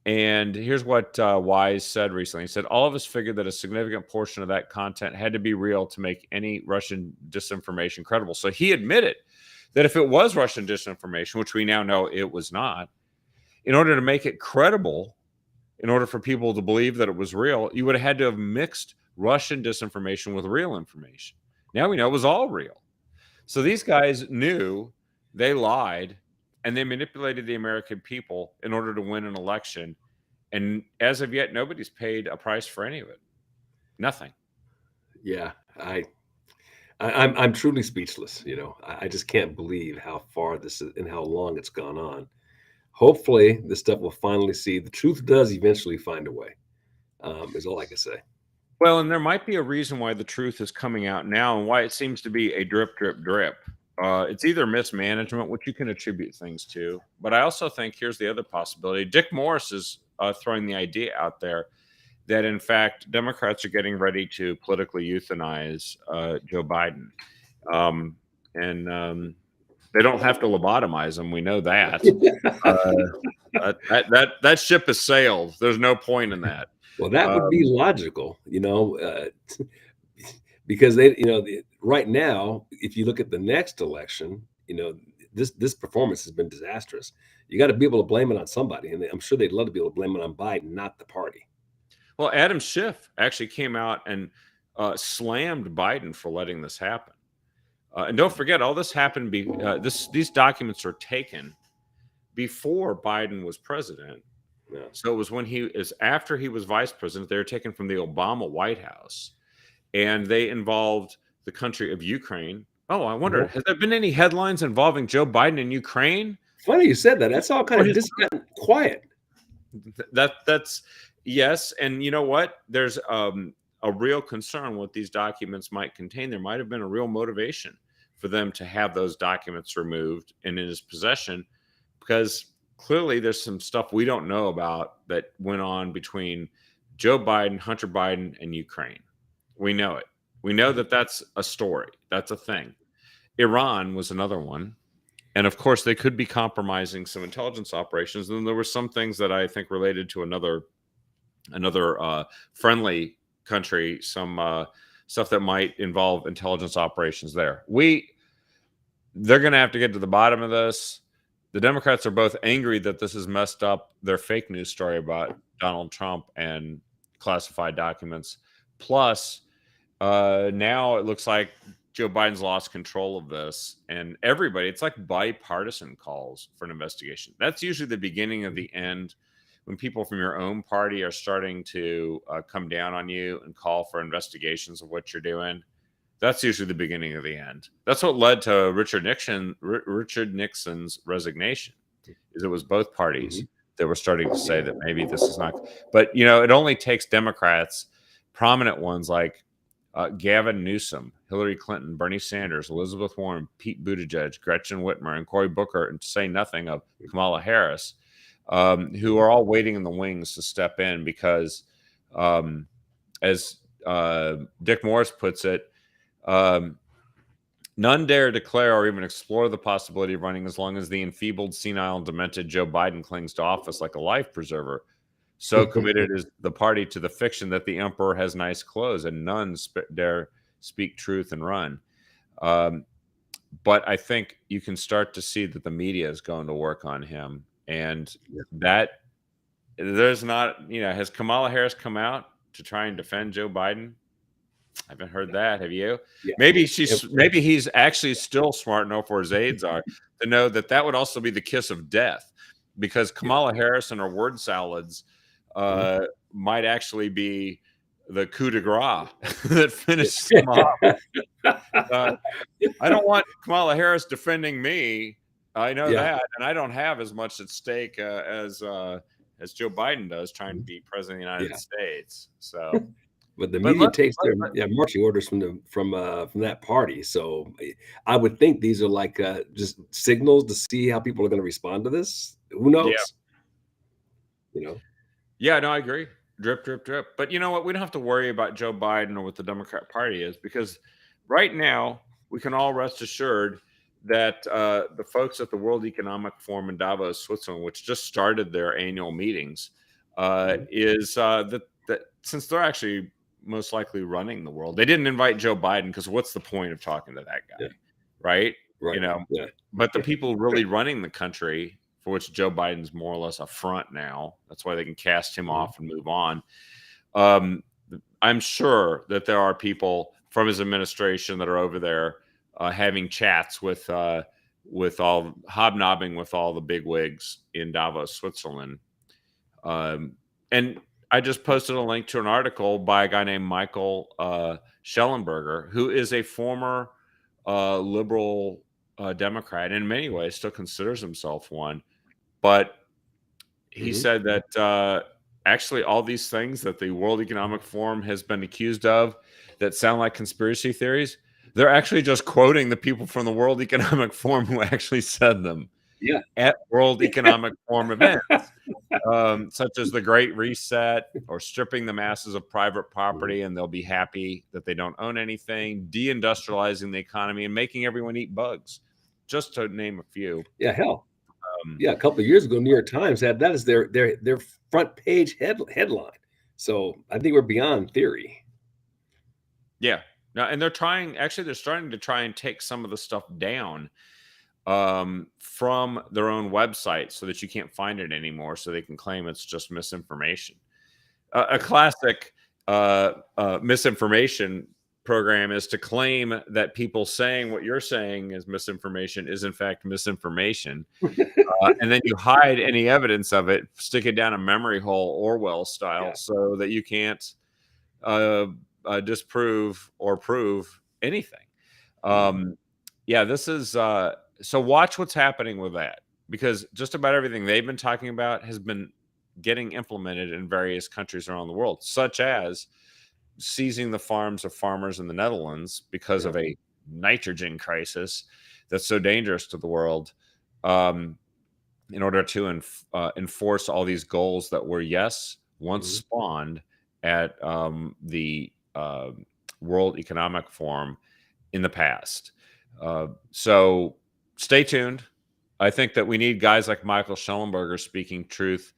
And here's what Wise said recently. He said, all of us figured that a significant portion of that content had to be real to make any Russian disinformation credible. So he admitted that if it was Russian disinformation, which we now know it was not, in order to make it credible, in order for people to believe that it was real, you would have had to have mixed Russian disinformation with real information. Now we know it was all real. So these guys knew, they lied, and they manipulated the American people in order to win an election. And as of yet, nobody's paid a price for any of it. Nothing. Yeah. I'm truly speechless. I just can't believe how far this is and how long it's gone on. Hopefully, this stuff will finally see the truth does eventually find a way. Is all I can say. Well, and there might be a reason why the truth is coming out now and why it seems to be a drip, drip, drip. It's either mismanagement, which you can attribute things to, but I also think here's the other possibility. Dick Morris is throwing the idea out there that, in fact, Democrats are getting ready to politically euthanize Joe Biden. And they don't have to lobotomize him. We know that. That ship has sailed. There's no point in that. Well, that would be logical, because right now, if you look at the next election, this performance has been disastrous. You got to be able to blame it on somebody, and I'm sure they'd love to be able to blame it on Biden, not the party. Well, Adam Schiff actually came out and slammed Biden for letting this happen. And don't forget, all this happened. These documents are taken before Biden was president. Yeah. So it was after he was vice president. They were taken from the Obama White House, and they involved the country of Ukraine. Oh, I wonder, Uh-huh. has there been any headlines involving Joe Biden and Ukraine? Funny you said that. That's all kind Or of his- just gotten quiet. that's yes, and you know what? There's a real concern what these documents might contain. There might have been a real motivation for them to have those documents removed and in his possession, because clearly there's some stuff we don't know about that went on between Joe Biden, Hunter Biden, and Ukraine. We know it. We know that that's a story. That's a thing. Iran was another one. And of course, they could be compromising some intelligence operations. And there were some things that I think related to another friendly country, some stuff that might involve intelligence operations there. They're going to have to get to the bottom of this. The Democrats are both angry that this has messed up their fake news story about Donald Trump and classified documents. Plus, now it looks like Joe Biden's lost control of this, and everybody, it's like bipartisan calls for an investigation. That's usually the beginning of the end, when people from your own party are starting to come down on you and call for investigations of what you're doing. That's usually the beginning of the end. That's what led to Richard Nixon's resignation. Is it was both parties that were starting to say that maybe this is not. But you know, it only takes Democrats, prominent ones like Gavin Newsom, Hillary Clinton, Bernie Sanders, Elizabeth Warren, Pete Buttigieg, Gretchen Whitmer, and Cory Booker, and to say nothing of Kamala Harris, who are all waiting in the wings to step in because, as Dick Morris puts it, none dare declare or even explore the possibility of running as long as the enfeebled, senile, and demented Joe Biden clings to office like a life preserver. So committed is the party to the fiction that the emperor has nice clothes, and none dare speak truth and run. But I think you can start to see that the media is going to work on him, and that there's not, has Kamala Harris come out to try and defend Joe Biden? I haven't heard that. Have you? Yeah. Maybe he's actually still smart enough, where his aides are, to know that would also be the kiss of death, because Kamala Harris and her word salads might actually be the coup de grace that finishes him off. I don't want Kamala Harris defending me. I know that, and I don't have as much at stake as Joe Biden does, trying to be president of the United States. So. But the media takes their marching orders from that party. So I would think these are like just signals to see how people are going to respond to this. Who knows? Yeah, no, I agree. Drip, drip, drip. But you know what? We don't have to worry about Joe Biden or what the Democrat Party is, because right now we can all rest assured that the folks at the World Economic Forum in Davos, Switzerland, which just started their annual meetings, is that since they're actually most likely running the world, they didn't invite Joe Biden, because what's the point of talking to that guy, right? But the people really running the country, for which Joe Biden's more or less a front now, that's why they can cast him off and move on. I'm sure that there are people from his administration that are over there having chats with hobnobbing with all the bigwigs in Davos, Switzerland. And I just posted a link to an article by a guy named Michael Schellenberger, who is a former liberal Democrat, and in many ways still considers himself one. But he said that actually all these things that the World Economic Forum has been accused of that sound like conspiracy theories, they're actually just quoting the people from the World Economic Forum who actually said them at World Economic Forum events, such as the Great Reset, or stripping the masses of private property and they'll be happy that they don't own anything, deindustrializing the economy, and making everyone eat bugs, just to name a few. Yeah, hell. A couple of years ago, New York Times had that as their front page headline. So I think we're beyond theory. Yeah. No, and they're starting to try and take some of the stuff down from their own website so that you can't find it anymore, so they can claim it's just misinformation. A classic misinformation program is to claim that people saying what you're saying is misinformation is in fact misinformation, and then you hide any evidence of it, stick it down a memory hole, Orwell style, so that you can't disprove or prove anything. Yeah, this is so watch what's happening with that, because just about everything they've been talking about has been getting implemented in various countries around the world, such as seizing the farms of farmers in the Netherlands because of a nitrogen crisis that's so dangerous to the world, in order to enforce all these goals that were, yes, once spawned at the World Economic Forum in the past. So stay tuned. I think that we need guys like Michael Schellenberger speaking truth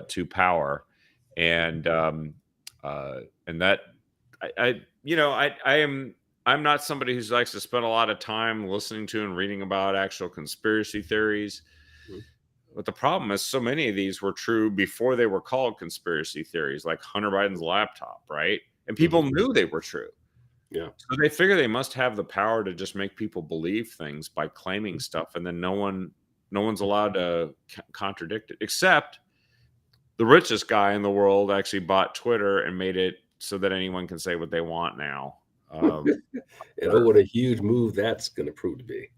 to power, and that I'm not somebody who likes to spend a lot of time listening to and reading about actual conspiracy theories. But the problem is, so many of these were true before they were called conspiracy theories, like Hunter Biden's laptop, right? And people knew they were true. Yeah. So they figure they must have the power to just make people believe things by claiming stuff, and then no one's allowed to contradict it, except the richest guy in the world actually bought Twitter and made it so that anyone can say what they want now. And what a huge move that's going to prove to be.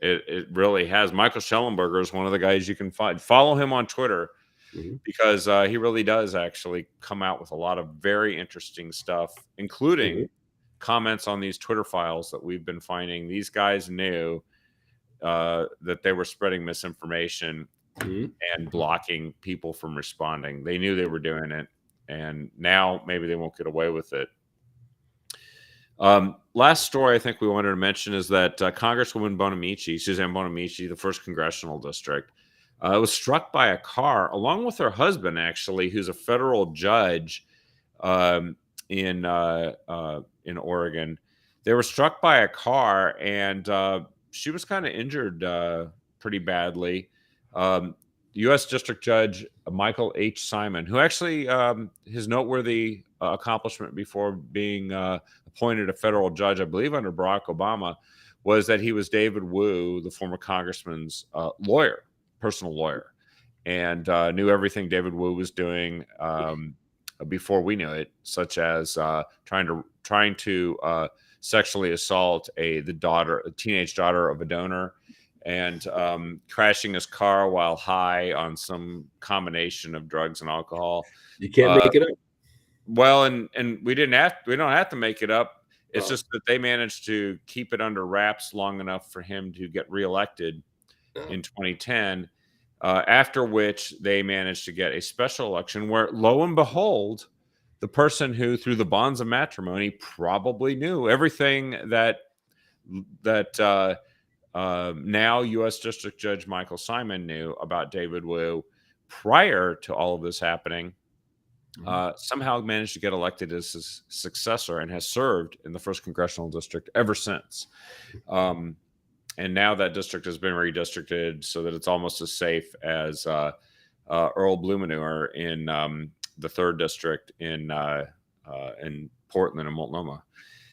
It really has. Michael Schellenberger is one of the guys you can find. Follow him on Twitter, because he really does actually come out with a lot of very interesting stuff, including comments on these Twitter files that we've been finding. These guys knew that they were spreading misinformation and blocking people from responding. They knew they were doing it, and now maybe they won't get away with it. Last story I think we wanted to mention is that Congresswoman Bonamici, Suzanne Bonamici, the 1st Congressional District, was struck by a car along with her husband, actually, who's a federal judge in Oregon. They were struck by a car, and she was kind of injured pretty badly. U.S. District Judge Michael H. Simon, who actually his noteworthy accomplishment before being appointed a federal judge, I believe under Barack Obama, was that he was David Wu, the former congressman's lawyer, personal lawyer, and knew everything David Wu was doing before we knew it, such as trying to sexually assault a teenage daughter of a donor, and crashing his car while high on some combination of drugs and alcohol. You can't make it up. Well, and we don't have to make it up. It's just that they managed to keep it under wraps long enough for him to get reelected in 2010. After which they managed to get a special election where, lo and behold, the person who, through the bonds of matrimony, probably knew everything that now U.S. District Judge Michael Simon knew about David Wu prior to all of this happening, somehow managed to get elected as his successor and has served in the 1st Congressional District ever since. And now that district has been redistricted so that it's almost as safe as Earl Blumenauer in the 3rd District in Portland and Multnomah.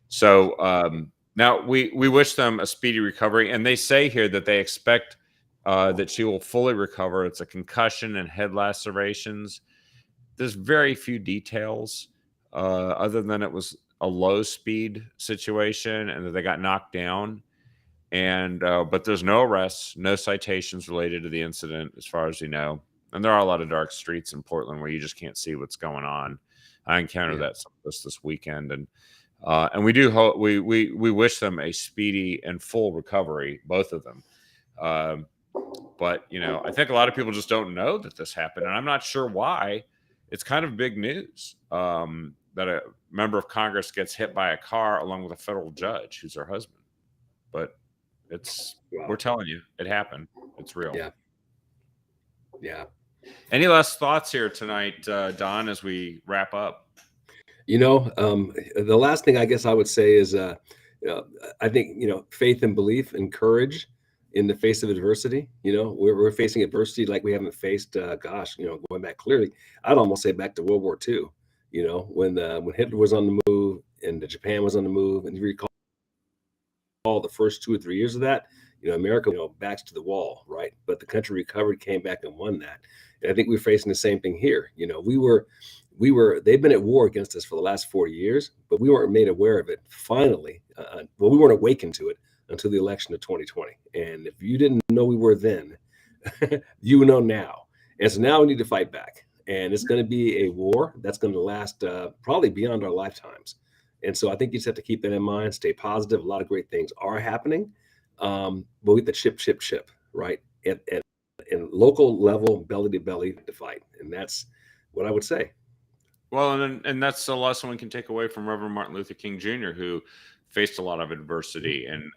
So now we wish them a speedy recovery, and they say here that they expect that she will fully recover. It's a concussion and head lacerations. There's very few details other than it was a low speed situation and that they got knocked down. And but there's no arrests, no citations related to the incident, as far as you know. And there are a lot of dark streets in Portland where you just can't see what's going on. I encountered that this weekend, and we do hope we wish them a speedy and full recovery, both of them. But I think a lot of people just don't know that this happened, and I'm not sure why. It's kind of big news that a member of Congress gets hit by a car along with a federal judge who's her husband. But we're telling you, it happened. It's real. Yeah. Any last thoughts here tonight, Don, as we wrap up? The last thing I guess I would say is I think, faith and belief and courage in the face of adversity. We're facing adversity like we haven't faced, going back clearly, I'd almost say back to World War II, when Hitler was on the move and Japan was on the move. And you recall the first 2 or 3 years of that, America, backs to the wall, right? But the country recovered, came back and won that. And I think we're facing the same thing here. they've been at war against us for the last 4 years, but we weren't made aware of it finally. Well, we weren't awakened to it until the election of 2020. And if you didn't know we were then, you know now. And so now we need to fight back. And it's going to be a war that's going to last probably beyond our lifetimes. And so I think you just have to keep that in mind, stay positive. A lot of great things are happening. But we have to chip, right? At local level, belly to belly to fight. And that's what I would say. Well, and that's a lesson we can take away from Reverend Martin Luther King Jr., who faced a lot of adversity and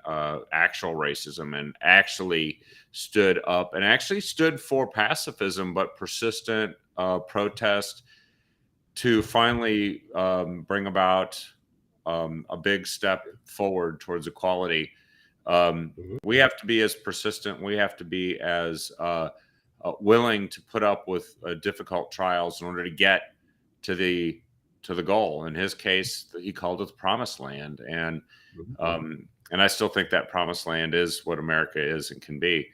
actual racism, and actually stood up and actually stood for pacifism, but persistent protest to finally bring about a big step forward towards equality. We have to be as persistent. We have to be as willing to put up with difficult trials in order to get to the goal. In his case, he called it the promised land, and I still think that promised land is what America is and can be.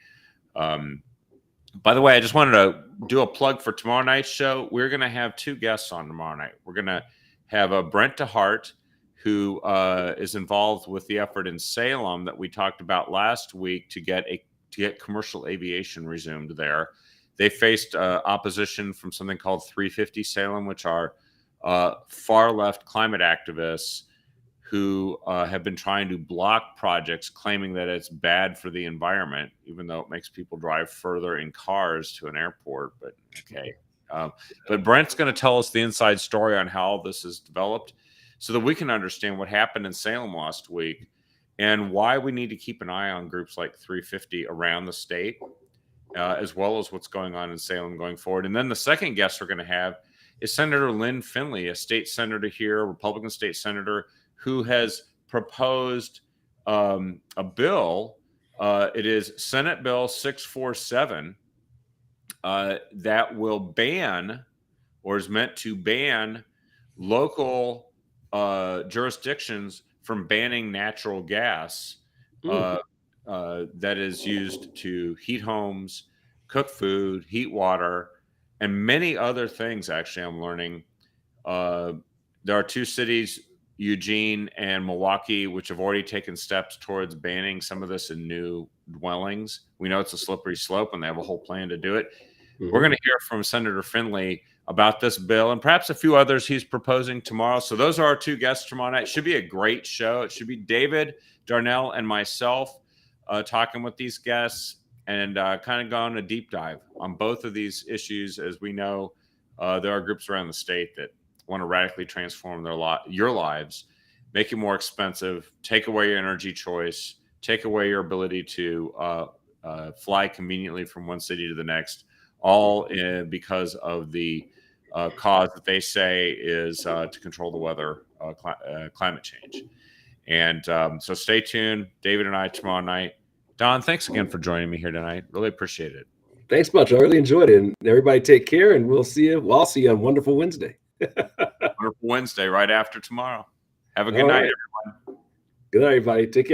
By the way, I just wanted to do a plug for tomorrow night's show. We're going to have 2 guests on tomorrow night. We're going to have Brent DeHart, who is involved with the effort in Salem that we talked about last week to get commercial aviation resumed there. They faced opposition from something called 350 Salem, which are far left climate activists who have been trying to block projects, claiming that it's bad for the environment, even though it makes people drive further in cars to an airport. But okay. But Brent's going to tell us the inside story on how all this is developed so that we can understand what happened in Salem last week and why we need to keep an eye on groups like 350 around the state, as well as what's going on in Salem going forward. And then the second guest we're going to have is Senator Lynn Finley, a state senator here, a Republican state senator, who has proposed a bill. It is Senate Bill 647 that will ban, or is meant to ban, local jurisdictions from banning natural gas that is used to heat homes, cook food, heat water, and many other things. Actually, I'm learning there are 2 cities, Eugene and Milwaukee, which have already taken steps towards banning some of this in new dwellings. We know it's a slippery slope, and they have a whole plan to do it. We're going to hear from Senator Finley about this bill and perhaps a few others he's proposing tomorrow. So those are our 2 guests tomorrow night. It should be a great show. It should be David Darnell and myself talking with these guests and kind of going a deep dive on both of these issues. As we know, there are groups around the state that want to radically transform your lives, make it more expensive, take away your energy choice, take away your ability to fly conveniently from one city to the next, all because of the cause that they say is to control the weather, climate change. And so stay tuned. David and I tomorrow night. Don, thanks again for joining me here tonight. Really appreciate it. Thanks much. I really enjoyed it. And everybody take care, and we'll see you. Well, I'll see you on Wonderful Wednesday. Wonderful Wednesday, right after tomorrow. Have a good night, everyone. Good night, everybody. Take care.